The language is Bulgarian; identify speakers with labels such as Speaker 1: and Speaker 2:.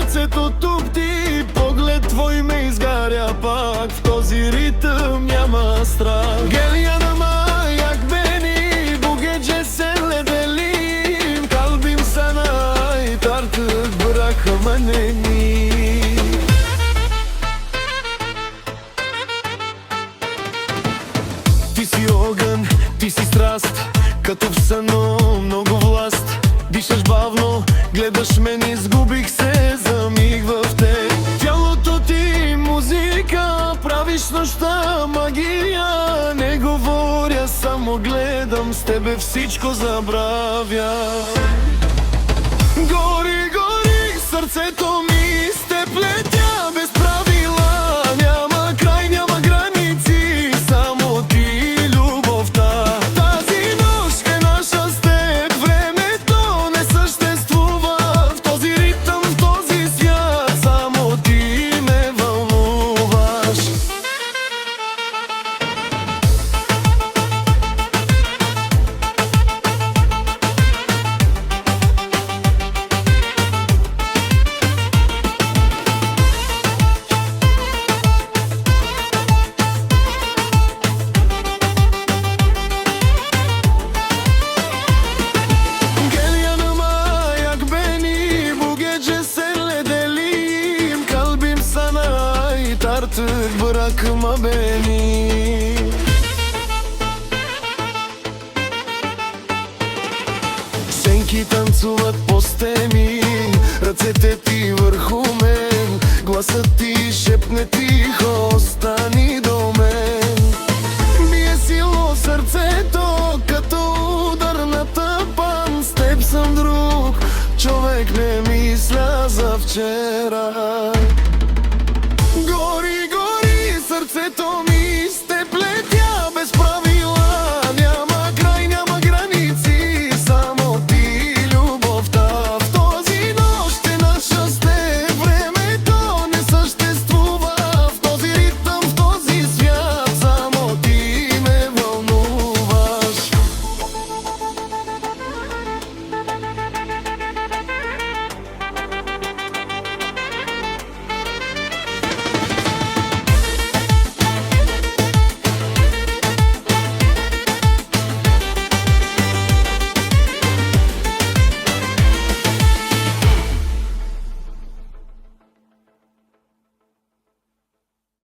Speaker 1: Сърцето тупти, поглед твой ме изгаря пак. В този ритъм няма страх. Geliyanıma yak beni, bu gece senle deliyim. Kalbim sana ait, artık bırakma beni. Ти си огън, ти си страст, като в съно много власт. Дишаш бавно, гледаш мен, изгубих се за миг в теб. Тялото ти музика, правиш нощта магия. Не говоря, само гледам, с тебе всичко забравя. Гори, гори, сърцето ми с теб летя без правила. Няма край, няма граници, само ти и любовта. Тази нощ е наша с теб, времето не съществува. В този ритъм, в този свят, само ти ме вълнуваш. Artık bırakma beni. Сенки танцуват по стени, ръцете ти върху мен. Гласът ти шепне тихо, остани до мен. Бие силно сърцето, като удар на тъпан. С теб съм друг човек, не мисля за вчера.